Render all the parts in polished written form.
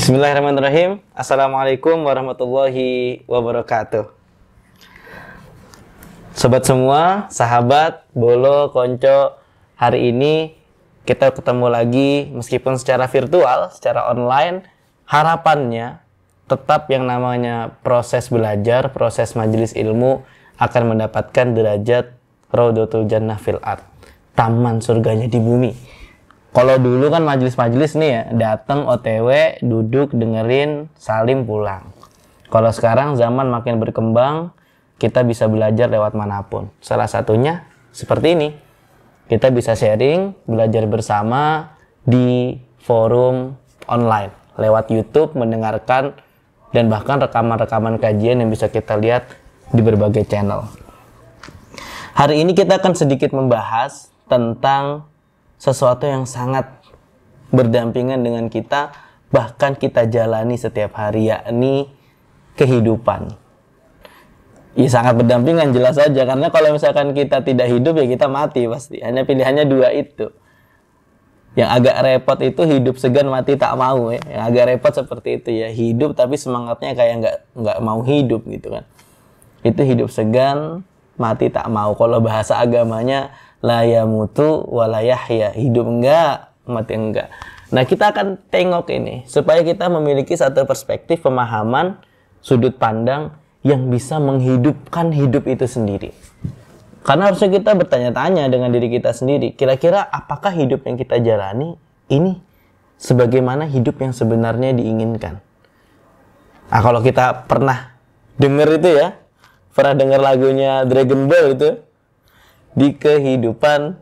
Bismillahirrahmanirrahim. Assalamualaikum warahmatullahi wabarakatuh. Sobat semua, sahabat, bolo, konco, hari ini kita ketemu lagi meskipun secara virtual, secara online. Harapannya tetap yang namanya proses belajar, proses majelis ilmu akan mendapatkan derajat Raudhatul Jannah fil Ard, taman surganya di bumi. Kalau dulu kan majelis-majelis nih ya, datang OTW, duduk, dengerin, salim, pulang. Kalau sekarang zaman makin berkembang, kita bisa belajar lewat manapun. Salah satunya seperti ini. Kita bisa sharing, belajar bersama di forum online. Lewat YouTube, mendengarkan, dan bahkan rekaman-rekaman kajian yang bisa kita lihat di berbagai channel. Hari ini kita akan sedikit membahas tentang sesuatu yang sangat berdampingan dengan kita, bahkan kita jalani setiap hari, yakni kehidupan. Ya sangat berdampingan, jelas saja, karena kalau misalkan kita tidak hidup ya kita mati pasti. Hanya pilihannya dua itu. Yang agak repot itu hidup segan mati tak mau ya. Yang agak repot seperti itu ya, hidup tapi semangatnya kayak nggak mau hidup gitu kan. Itu hidup segan mati tak mau. Kalau bahasa agamanya la yamutu wa la yahya, hidup enggak, mati enggak. Nah, kita akan tengok ini supaya kita memiliki satu perspektif pemahaman, sudut pandang yang bisa menghidupkan hidup itu sendiri. Karena harusnya kita bertanya-tanya dengan diri kita sendiri, kira-kira apakah hidup yang kita jalani ini sebagaimana hidup yang sebenarnya diinginkan. Nah, kalau kita pernah dengar itu ya, pernah dengar lagunya Dragon Ball itu, di kehidupan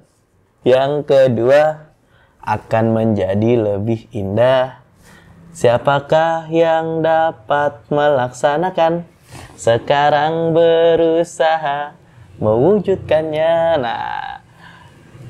yang kedua akan menjadi lebih indah. Siapakah yang dapat melaksanakan? Sekarang berusaha mewujudkannya. Nah,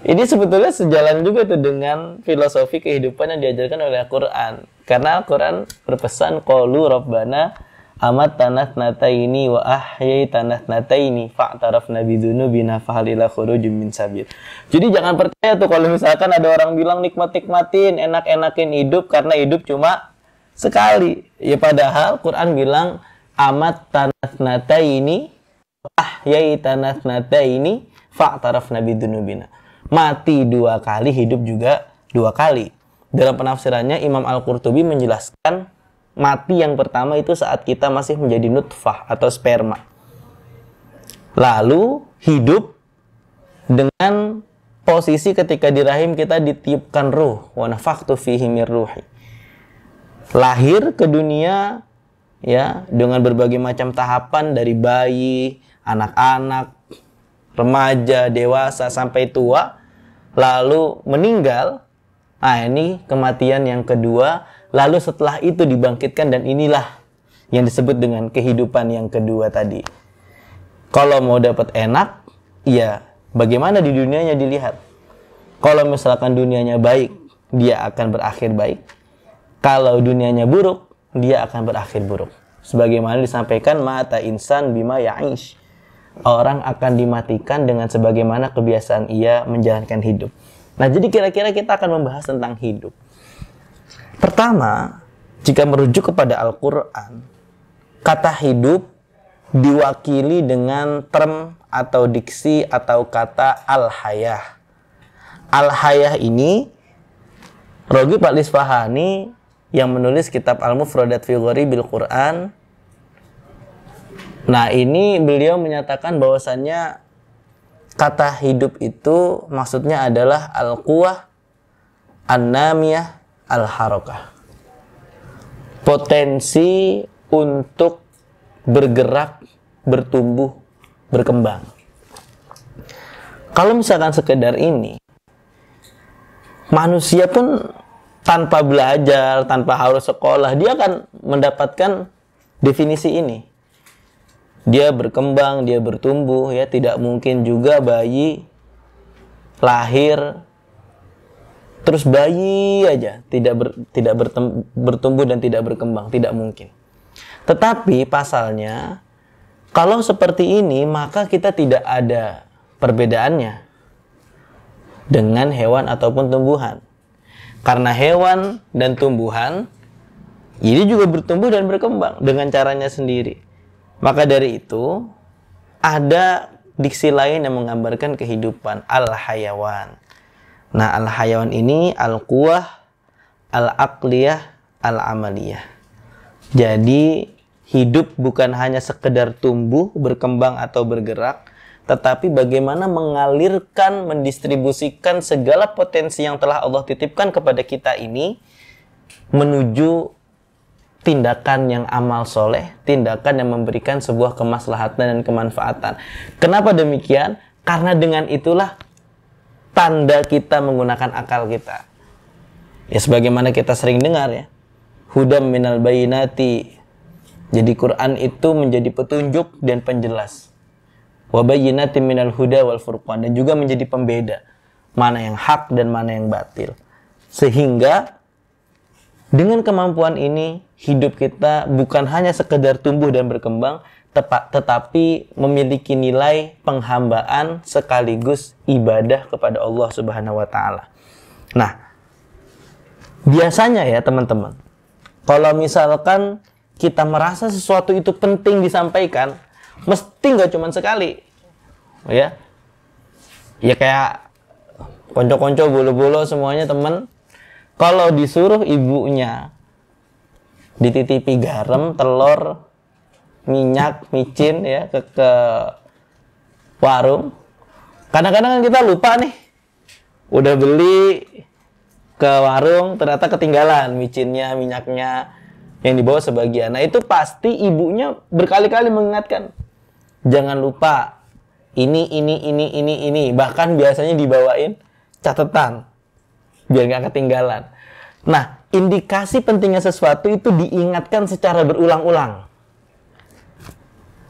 ini sebetulnya sejalan juga tuh dengan filosofi kehidupan yang diajarkan oleh Al-Quran. Karena Al-Quran berpesan, qalu rabbana amat tanah nataini wa ahyai tanah nataini fa'tarafna bidzunubina fahalila khurujum min sabil. Jadi jangan percaya tuh kalau misalkan ada orang bilang nikmatin, enak-enakin hidup karena hidup cuma sekali. Ya padahal Quran bilang amat tanah nataini wa ahyai tanah nataini fa'tarafna bidzunubina. Mati dua kali, hidup juga dua kali. Dalam penafsirannya Imam Al-Qurtubi menjelaskan mati yang pertama itu saat kita masih menjadi nutfah atau sperma. Lalu hidup dengan posisi ketika di rahim kita ditiupkan ruh. Wa nafakhtu fihi mir ruhi. Lahir ke dunia ya dengan berbagai macam tahapan dari bayi, anak-anak, remaja, dewasa sampai tua, lalu meninggal. Nah, ini kematian yang kedua. Lalu setelah itu dibangkitkan, dan inilah yang disebut dengan kehidupan yang kedua tadi. Kalau mau dapat enak, ya bagaimana di dunianya dilihat. Kalau misalkan dunianya baik, dia akan berakhir baik. Kalau dunianya buruk, dia akan berakhir buruk. Sebagaimana disampaikan, mata insan bima ya'ish. Orang akan dimatikan dengan sebagaimana kebiasaan ia menjalankan hidup. Nah, jadi kira-kira kita akan membahas tentang hidup. Pertama, jika merujuk kepada Al-Quran, kata hidup diwakili dengan term atau diksi atau kata al-hayah. Al-hayah ini, Roghib Al-Isfahani yang menulis kitab Al-Mufradat fi Gharibil Quran. Nah, ini beliau menyatakan bahwasannya kata hidup itu maksudnya adalah al-quwah an-namiyah al-harakah, potensi untuk bergerak, bertumbuh, berkembang. Kalau misalkan sekedar ini, manusia pun tanpa belajar, tanpa harus sekolah, dia akan mendapatkan definisi ini. Dia berkembang, dia bertumbuh, ya tidak mungkin juga bayi lahir terus bayi aja, tidak bertumbuh dan tidak berkembang, tidak mungkin. Tetapi pasalnya, kalau seperti ini, maka kita tidak ada perbedaannya dengan hewan ataupun tumbuhan. Karena hewan dan tumbuhan Ini juga bertumbuh dan berkembang dengan caranya sendiri. Maka dari itu, ada diksi lain yang menggambarkan kehidupan al-hayawan. Nah, al-hayawan ini al-quwah, al-aqliyah, al-amaliyah. Jadi, hidup bukan hanya sekedar tumbuh, berkembang, atau bergerak, tetapi bagaimana mengalirkan, mendistribusikan segala potensi yang telah Allah titipkan kepada kita ini menuju tindakan yang amal soleh, tindakan yang memberikan sebuah kemaslahatan dan kemanfaatan. Kenapa demikian? Karena dengan itulah tanda kita menggunakan akal kita. Ya, sebagaimana kita sering dengar ya, hudam minal bayinati. Jadi Quran itu menjadi petunjuk dan penjelas. Wa bayyinati minal huda wal furqan, dan juga menjadi pembeda mana yang hak dan mana yang batil. Sehingga dengan kemampuan ini, hidup kita bukan hanya sekedar tumbuh dan berkembang, tetapi memiliki nilai penghambaan sekaligus ibadah kepada Allah Subhanahu wa Ta'ala. Nah, biasanya ya teman-teman, kalau misalkan kita merasa sesuatu itu penting disampaikan, mesti nggak cuma sekali, ya kayak konco-konco, bolo-bolo semuanya teman. Kalau disuruh ibunya dititipi garam, telur, minyak, micin ya ke warung, kadang-kadang kan kita lupa nih, udah beli ke warung ternyata ketinggalan micinnya, minyaknya, yang dibawa sebagian. Nah, itu pasti ibunya berkali-kali mengingatkan, jangan lupa ini. Bahkan biasanya dibawain catatan biar nggak ketinggalan. Nah, indikasi pentingnya sesuatu itu diingatkan secara berulang-ulang.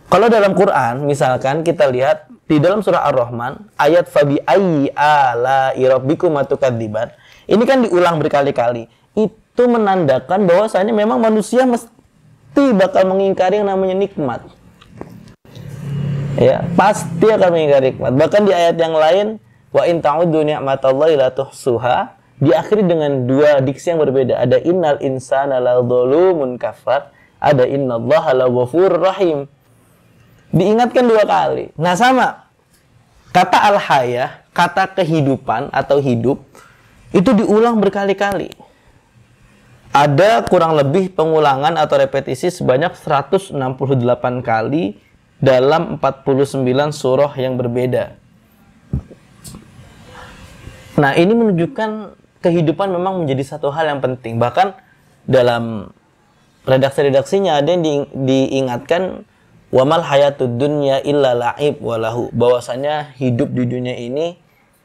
Kalau dalam Quran, misalkan kita lihat di dalam surah Ar-Rahman, ayat fabi ayyi ala'i rabbikuma tukadziban. Ini kan diulang berkali-kali. Itu menandakan bahwasanya memang manusia mesti bakal mengingkari yang namanya nikmat. Ya, pasti akan mengingkari nikmat. Bahkan di ayat yang lain, wa in ta'uddu ni'matallahi la tuhsuha, diakhiri dengan dua diksi yang berbeda. Ada innal insana ladzalumun kafar, ada innallaha laghafurur rahim. Diingatkan dua kali. Nah, sama kata al-hayah, kata kehidupan atau hidup, itu diulang berkali-kali. Ada kurang lebih pengulangan atau repetisi sebanyak 168 kali dalam 49 surah yang berbeda. Nah, ini menunjukkan kehidupan memang menjadi satu hal yang penting. Bahkan dalam redaksi-redaksinya ada yang diingatkan wamal hayatud dunya illa la'ib walahu, bahwasanya hidup di dunia ini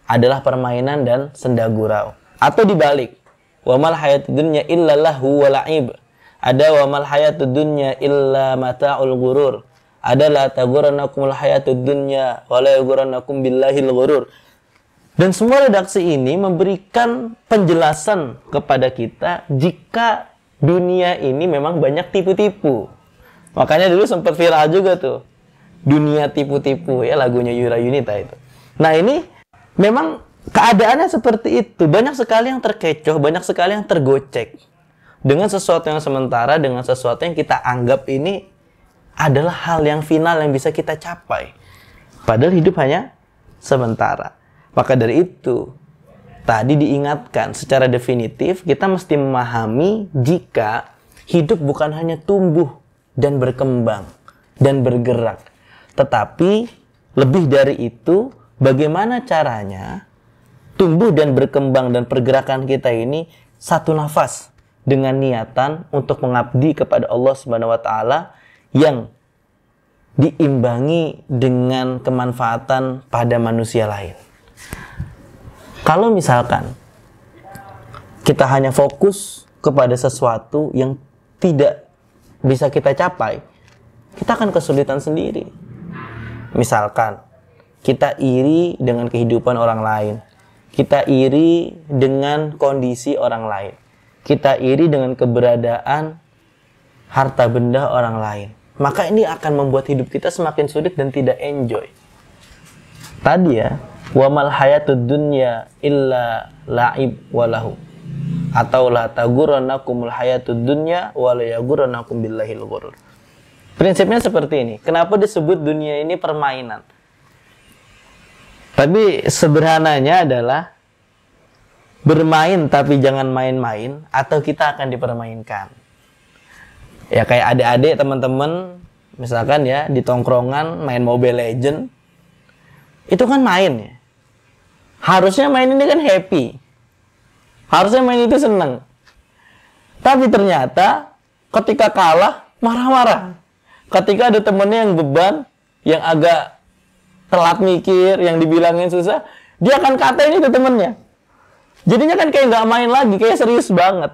adalah permainan dan senda gurau. Atau dibalik, wamal hayatud dunya illa lahu wa la'ib. Ada wamal hayatud dunya illa mata'ul ghurur. Ada la taghurrannakumul hayatud dunya wa la yaghurrannakum billahil ghurur. Dan semua redaksi ini memberikan penjelasan kepada kita jika dunia ini memang banyak tipu-tipu. Makanya dulu sempat viral juga tuh, dunia tipu-tipu ya, lagunya Yura Yunita itu. Nah, ini memang keadaannya seperti itu. Banyak sekali yang terkecoh, banyak sekali yang tergocek dengan sesuatu yang sementara, dengan sesuatu yang kita anggap ini adalah hal yang final yang bisa kita capai. Padahal hidup hanya sementara. Maka dari itu, tadi diingatkan secara definitif, kita mesti memahami jika hidup bukan hanya tumbuh dan berkembang dan bergerak, tetapi lebih dari itu, bagaimana caranya tumbuh dan berkembang dan pergerakan kita ini satu nafas dengan niatan untuk mengabdi kepada Allah Subhanahu wa Ta'ala yang diimbangi dengan kemanfaatan pada manusia lain. Kalau misalkan kita hanya fokus kepada sesuatu yang tidak bisa kita capai, kita akan kesulitan sendiri. Misalkan kita iri dengan kehidupan orang lain, kita iri dengan kondisi orang lain, kita iri dengan keberadaan harta benda orang lain, maka ini akan membuat hidup kita semakin sulit dan tidak enjoy. Tadi ya, wa mal hayatud dunya illa la'ib walahu. atau la taghurrannakumul hayatud dunya wa la yaghurrannakum billahil ghurur. Prinsipnya seperti ini. Kenapa disebut dunia ini permainan? Tapi sederhananya adalah bermain tapi jangan main-main, atau kita akan dipermainkan. Ya kayak adik-adik teman-teman misalkan ya di tongkrongan main Mobile Legend, itu kan main ya. Harusnya main ini kan happy, harusnya main itu seneng. Tapi ternyata ketika kalah marah-marah. Ketika ada temennya yang beban, yang agak telat mikir, yang dibilangin susah, dia akan katain itu temennya. Jadinya kan kayak nggak main lagi, kayak serius banget.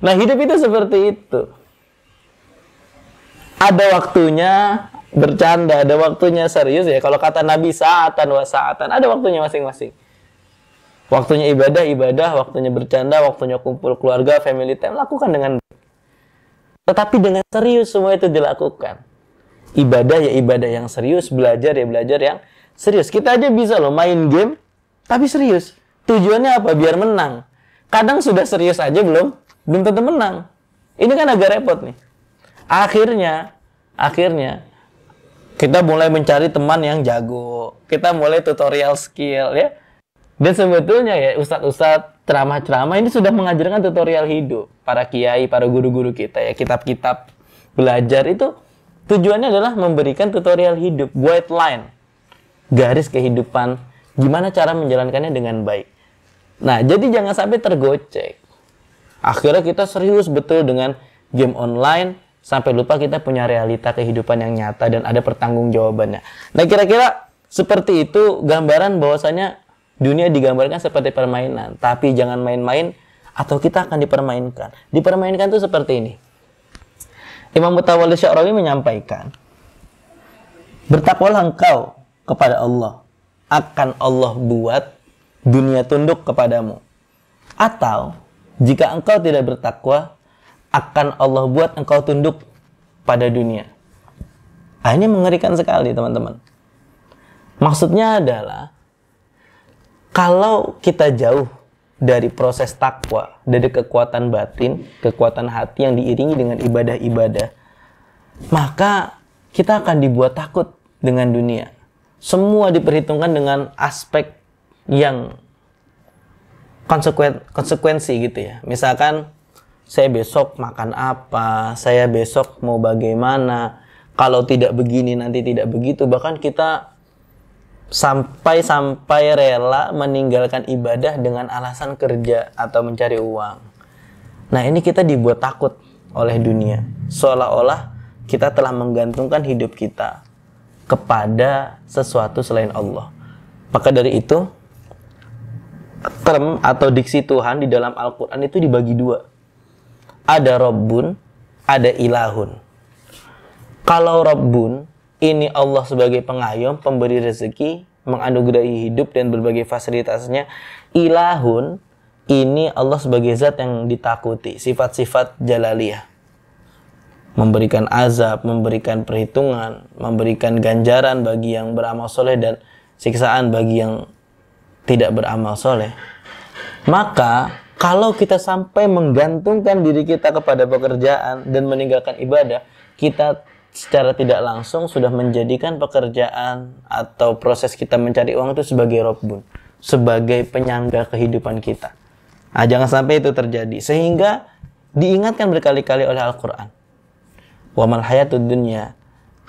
Nah hidup itu seperti itu. Ada waktunya bercanda, ada waktunya serius ya. Kalau kata Nabi sa'atan wa sa'atan, ada waktunya masing-masing. Waktunya ibadah, waktunya bercanda, waktunya kumpul keluarga, family time, lakukan dengan baik. Tetapi dengan serius semua itu dilakukan. Ibadah ya ibadah yang serius, belajar ya belajar yang serius. Kita aja bisa loh main game, tapi serius. Tujuannya apa? Biar menang. Kadang sudah serius aja belum tentu menang. Ini kan agak repot nih. Akhirnya kita mulai mencari teman yang jago. Kita mulai tutorial skill ya. Dan sebetulnya ya ustadz-ustadz, ceramah-ceramah ini sudah mengajarkan tutorial hidup. Para kiai, para guru-guru kita ya, kitab-kitab belajar itu tujuannya adalah memberikan tutorial hidup, guideline, garis kehidupan, gimana cara menjalankannya dengan baik. Nah, jadi jangan sampai tergocek. Akhirnya kita serius betul dengan game online, sampai lupa kita punya realita kehidupan yang nyata dan ada pertanggungjawabannya. Nah, kira-kira seperti itu gambaran bahwasanya dunia digambarkan seperti permainan, tapi jangan main-main atau kita akan dipermainkan. Dipermainkan itu seperti ini. Imam Mutawalli Sya'rawi menyampaikan, bertakwalah engkau kepada Allah, akan Allah buat dunia tunduk kepadamu. Atau jika engkau tidak bertakwa, akan Allah buat engkau tunduk pada dunia. Nah, ini mengerikan sekali teman-teman. Maksudnya adalah kalau kita jauh dari proses takwa, dari kekuatan batin, kekuatan hati yang diiringi dengan ibadah-ibadah, maka kita akan dibuat takut dengan dunia. Semua diperhitungkan dengan aspek yang konsekuensi gitu ya. Misalkan saya besok makan apa, saya besok mau bagaimana, kalau tidak begini nanti tidak begitu. Bahkan kita sampai rela meninggalkan ibadah dengan alasan kerja atau mencari uang. Nah, ini kita dibuat takut oleh dunia, seolah-olah kita telah menggantungkan hidup kita kepada sesuatu selain Allah. Maka dari itu, term atau diksi Tuhan di dalam Al-Quran itu dibagi dua. Ada Rabbun, ada Ilahun. Kalau Rabbun, ini Allah sebagai pengayom, pemberi rezeki, menganugerahi hidup dan berbagai fasilitasnya. Ilahun, ini Allah sebagai zat yang ditakuti, sifat-sifat jalaliyah. Memberikan azab, memberikan perhitungan, memberikan ganjaran bagi yang beramal soleh dan siksaan bagi yang tidak beramal soleh. Maka, kalau kita sampai menggantungkan diri kita kepada pekerjaan dan meninggalkan ibadah, kita secara tidak langsung sudah menjadikan pekerjaan atau proses kita mencari uang itu sebagai Rabbun, sebagai penyangga kehidupan kita. Nah, jangan sampai itu terjadi. Sehingga diingatkan berkali-kali oleh Al-Quran. Wa mal hayatud dunya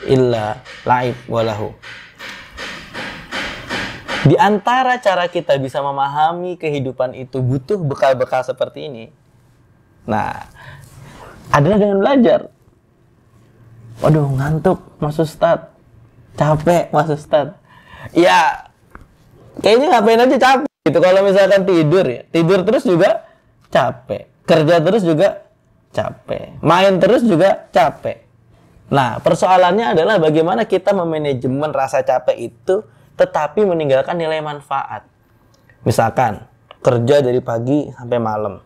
illa la'ib walahu. Di antara cara kita bisa memahami kehidupan itu butuh bekal-bekal seperti ini. Nah, adalah dengan belajar. Waduh, ngantuk Mas Ustadz, capek Mas Ustadz. Ya, kayaknya ngapain aja capek gitu. Kalau misalkan tidur ya, tidur terus juga capek. Kerja terus juga capek. Main terus juga capek. Nah, persoalannya adalah bagaimana kita memanajemen rasa capek itu tetapi meninggalkan nilai manfaat. Misalkan, kerja dari pagi sampai malam.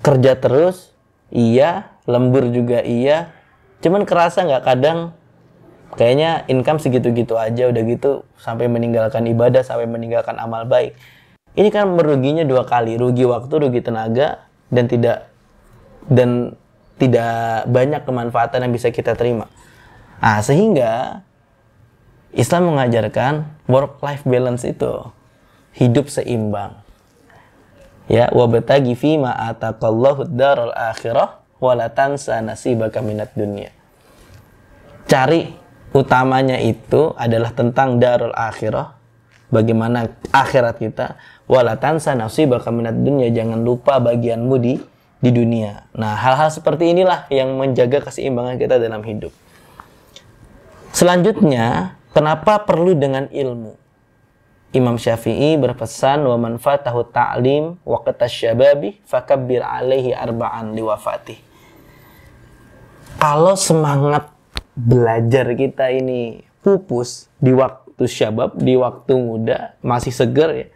Kerja terus, iya. Lembur juga iya. Cuman kerasa nggak kadang kayaknya income segitu-gitu aja, udah gitu sampai meninggalkan ibadah, sampai meninggalkan amal baik. Ini kan meruginya dua kali, rugi waktu, rugi tenaga, dan tidak banyak kemanfaatan yang bisa kita terima. Nah, sehingga Islam mengajarkan work-life balance itu, hidup seimbang. Ya, wabtaghi fima ataqallahu ad-daral akhirah wa la tansa nasibaka minad dunya. Cari utamanya itu adalah tentang darul akhirah, bagaimana akhirat kita, wa la tansa nasibaka minad dunya, jangan lupa bagianmu di dunia. Nah, hal-hal seperti inilah yang menjaga keseimbangan kita dalam hidup. Selanjutnya, kenapa perlu dengan ilmu? Imam Syafi'i berpesan, wa man fatahu ta'lim waqta syababi fakabbir alaihi arba'an liwafatih. Kalau semangat belajar kita ini pupus di waktu syabab, di waktu muda, masih segar ya,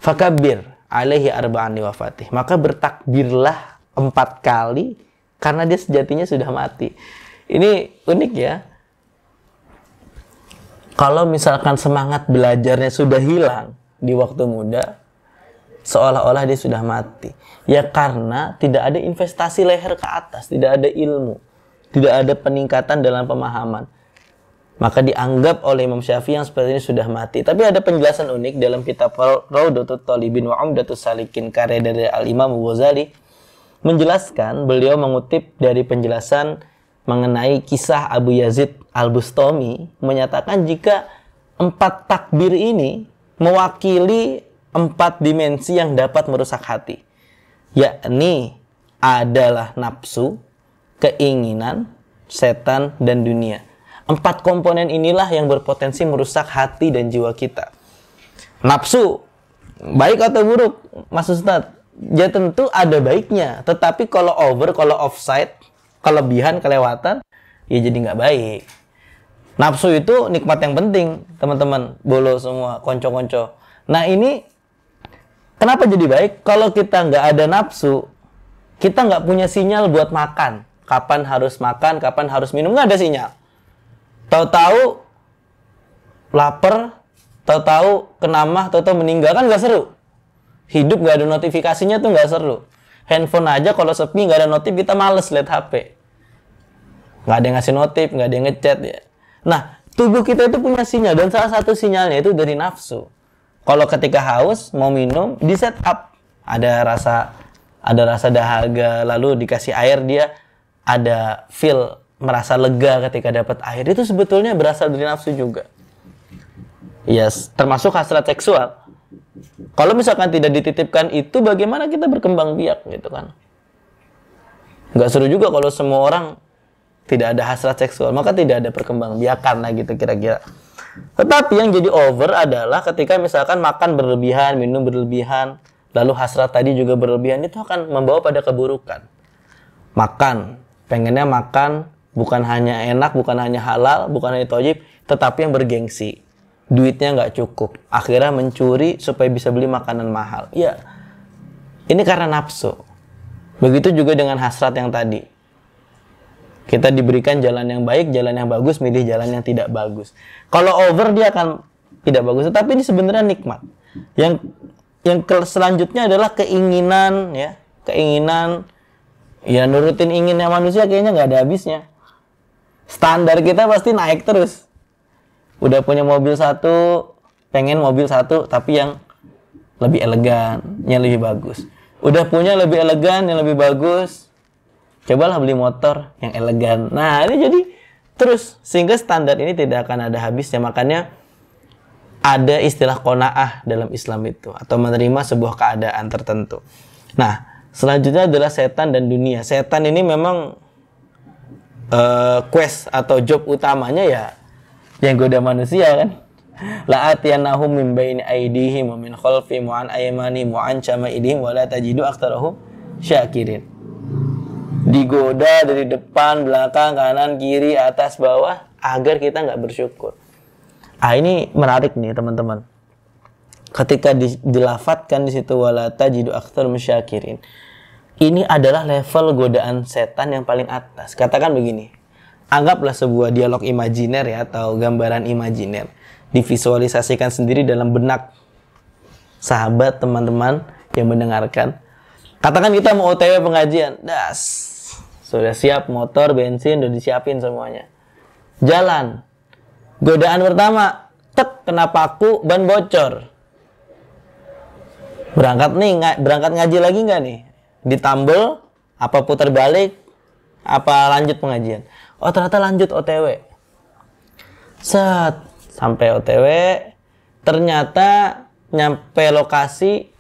fakabbir alaihi arba'an liwafatih, maka bertakbirlah 4 kali karena dia sejatinya sudah mati. Ini unik ya. Kalau misalkan semangat belajarnya sudah hilang di waktu muda, seolah-olah dia sudah mati. Ya karena tidak ada investasi leher ke atas, tidak ada ilmu, tidak ada peningkatan dalam pemahaman. Maka dianggap oleh Imam Syafi'i yang seperti ini sudah mati. Tapi ada penjelasan unik dalam kitab Raudhatut Thalibin wa Umdatus Salikin karya dari Al-Imam Ghazali. Menjelaskan, beliau mengutip dari penjelasan mengenai kisah Abu Yazid Al-Bustami, menyatakan jika 4 takbir ini mewakili 4 dimensi yang dapat merusak hati, yakni adalah nafsu, keinginan, setan, dan dunia. 4 komponen inilah yang berpotensi merusak hati dan jiwa kita. Nafsu, baik atau buruk, Mas Ustadz? Ya tentu ada baiknya, tetapi kalau over, kalau offside, kelebihan, kelewatan, ya jadi nggak baik. Nafsu itu nikmat yang penting, teman-teman, bolo semua, konco-konco. Nah ini, kenapa jadi baik? Kalau kita nggak ada nafsu, kita nggak punya sinyal buat makan. Kapan harus makan, kapan harus minum, nggak ada sinyal. Tahu-tahu lapar, tahu-tahu kenamah, tahu-tahu meninggal, kan nggak seru. Hidup nggak ada notifikasinya tuh nggak seru. Handphone aja kalau sepi nggak ada notif, kita males lihat HP. Nggak ada yang ngasih notif, nggak ada yang ngechat ya. Nah, tubuh kita itu punya sinyal, dan salah satu sinyalnya itu dari nafsu. Kalau ketika haus, mau minum, di set up. Ada rasa dahaga, lalu dikasih air, dia ada feel, merasa lega ketika dapat air. Itu sebetulnya berasal dari nafsu juga. Yes, termasuk hasrat seksual. Kalau misalkan tidak dititipkan itu, bagaimana kita berkembang biak gitu kan? Nggak seru juga kalau semua orang tidak ada hasrat seksual, maka tidak ada perkembangbiakan lah gitu kira-kira. Tetapi yang jadi over adalah ketika misalkan makan berlebihan, minum berlebihan, lalu hasrat tadi juga berlebihan, itu akan membawa pada keburukan. Makan, pengennya makan bukan hanya enak, bukan hanya halal, bukan hanya thayyib, tetapi yang bergengsi. Duitnya nggak cukup, akhirnya mencuri supaya bisa beli makanan mahal. Ya, ini karena nafsu. Begitu juga dengan hasrat yang tadi. Kita diberikan jalan yang baik, jalan yang bagus, milih jalan yang tidak bagus. Kalau over dia akan tidak bagus, tetapi ini sebenarnya nikmat. Yang selanjutnya adalah keinginan, ya, keinginan, ya nurutin inginnya manusia kayaknya nggak ada habisnya. Standar kita pasti naik terus. Udah punya mobil satu, pengen mobil satu, tapi yang lebih elegan, yang lebih bagus. Udah punya lebih elegan, yang lebih bagus, cobalah beli motor yang elegan. Nah, ini jadi terus, sehingga standar ini tidak akan ada habisnya. Makanya ada istilah qanaah dalam Islam itu, atau menerima sebuah keadaan tertentu. Nah, selanjutnya adalah setan dan dunia. Setan ini memang quest atau job utamanya ya yang goda manusia kan. La'atiyanahum min baini aydihim wa min khalfihim wa an aymanihim wa an shama'ilihim wa la tajidu aktsarahum syakirin. Digoda dari depan, belakang, kanan, kiri, atas, bawah agar kita nggak bersyukur. Ini menarik nih teman-teman. Ketika dilafatkan di situ wala tajidu aktsarahum syakirin. Ini adalah level godaan setan yang paling atas. Katakan begini. Anggaplah sebuah dialog imajiner ya, atau gambaran imajiner. Divisualisasikan sendiri dalam benak sahabat, teman-teman yang mendengarkan. Katakan kita mau OTW pengajian, sudah siap motor, bensin, udah disiapin semuanya. Jalan. Godaan pertama, kena paku, ban bocor. Berangkat ngaji lagi nggak nih? Ditambel, apa putar balik, apa lanjut pengajian? Oh ternyata lanjut OTW. Sampai OTW, ternyata nyampe lokasi,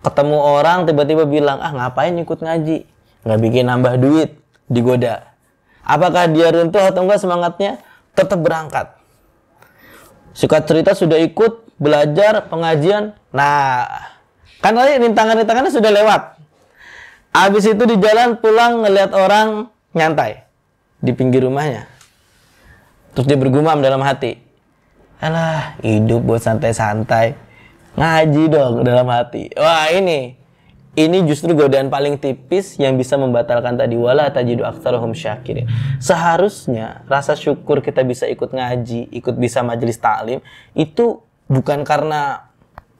ketemu orang, tiba-tiba bilang, ngapain ikut ngaji? Nggak bikin nambah duit, digoda. Apakah dia runtuh atau enggak semangatnya? Tetap berangkat. Singkat cerita sudah ikut, belajar, pengajian. Nah, kan tadi rintangan-rintangannya sudah lewat. Habis itu di jalan pulang ngelihat orang nyantai di pinggir rumahnya. Terus dia bergumam dalam hati, alah, hidup buat santai-santai. Ngaji dong dalam hati. Wah, ini justru godaan paling tipis yang bisa membatalkan tadi, wala tajidu aktsarahum syakirin. Seharusnya rasa syukur kita bisa ikut ngaji, ikut bisa majelis taklim itu bukan karena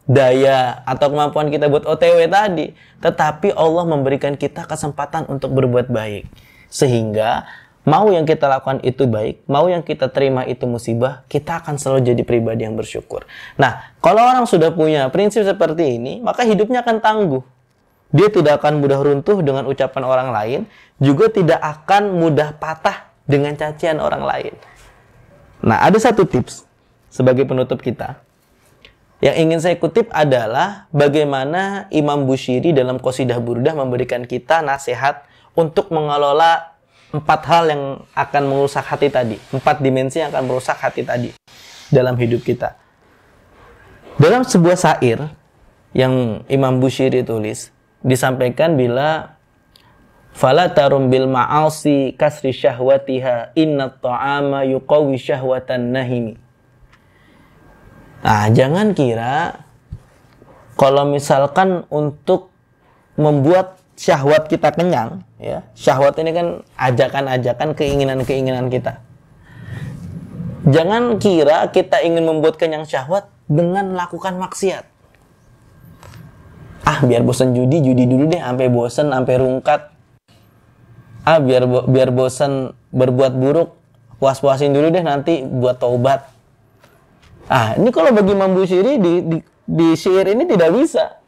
daya atau kemampuan kita buat OTW tadi, tetapi Allah memberikan kita kesempatan untuk berbuat baik. Sehingga mau yang kita lakukan itu baik, mau yang kita terima itu musibah, kita akan selalu jadi pribadi yang bersyukur. Nah, kalau orang sudah punya prinsip seperti ini, maka hidupnya akan tangguh. Dia tidak akan mudah runtuh dengan ucapan orang lain, juga tidak akan mudah patah dengan cacian orang lain. Nah, ada satu tips sebagai penutup kita. Yang ingin saya kutip adalah bagaimana Imam Busiri dalam Qasidah Burdah memberikan kita nasihat untuk mengelola 4 hal yang akan merusak hati tadi. 4 dimensi yang akan merusak hati tadi dalam hidup kita. Dalam sebuah syair yang Imam Busiri tulis, disampaikan bila fala tarum bil ma'asi kasri syahwatiha inna ta'ama yuqawi syahwatan nahimi. Nah, jangan kira kalau misalkan untuk membuat syahwat kita kenyang, ya. Syahwat ini kan ajakan-ajakan, keinginan-keinginan kita. Jangan kira kita ingin membuat kenyang syahwat dengan melakukan maksiat. Biar bosan judi dulu deh, sampai bosan, sampai rungkat. Biar bosan berbuat buruk, puas-puasin dulu deh nanti buat taubat. Ini kalau bagi Imam Busiri di syair ini tidak bisa.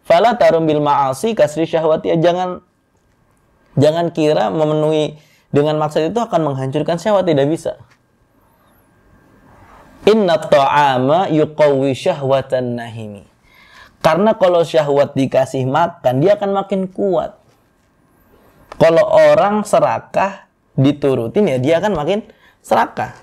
Fala tarum bil ma'asi kasri syahwati. Jangan kira memenuhi dengan maksud itu akan menghancurkan syahwat, tidak bisa. Inna ta'ama yuqawwi syahwatan nahimi. Karena kalau syahwat dikasih makan, dia akan makin kuat. Kalau orang serakah diturutin, ya dia akan makin serakah.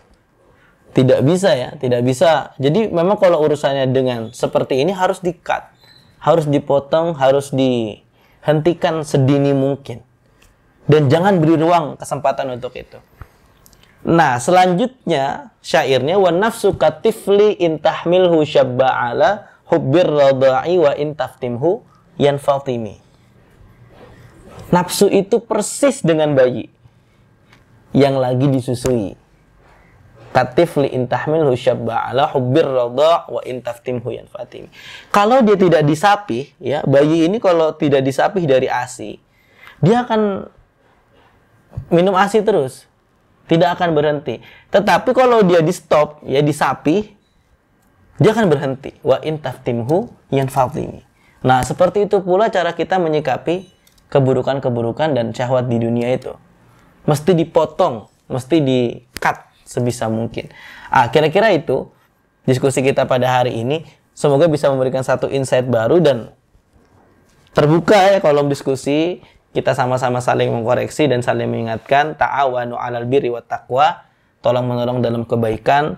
Tidak bisa ya, tidak bisa. Jadi memang kalau urusannya dengan seperti ini harus di-cut, harus dipotong, harus dihentikan sedini mungkin. Dan jangan beri ruang kesempatan untuk itu. Nah, selanjutnya syairnya wa nafsu katifli in tahmilhu syabba ala hubbir radha'i wa in taftimhu yanfatimi. Nafsu itu persis dengan bayi yang lagi disusui. Katifli in tahmilhu syabba ala hubbir radha' wa in taftimhu yanfatimi. Kalau dia tidak disapih, ya, bayi ini kalau tidak disapih dari ASI, dia akan minum ASI terus, tidak akan berhenti. Tetapi kalau dia di stop, ya disapih, dia akan berhenti. Wa in taftimhu yanfatimi. Nah, seperti itu pula cara kita menyikapi keburukan-keburukan dan syahwat di dunia itu. Mesti dipotong, mesti di-cut sebisa mungkin. Kira-kira itu diskusi kita pada hari ini. Semoga bisa memberikan satu insight baru dan terbuka ya kolom diskusi. Kita sama-sama saling mengkoreksi dan saling mengingatkan. Ta'awanu 'alal birri wat taqwa. Tolong menolong dalam kebaikan.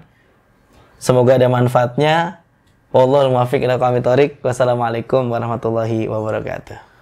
Semoga ada manfaatnya. Wallahul muwaffiq ila aqwamit thoriq. Wassalamualaikum warahmatullahi wabarakatuh.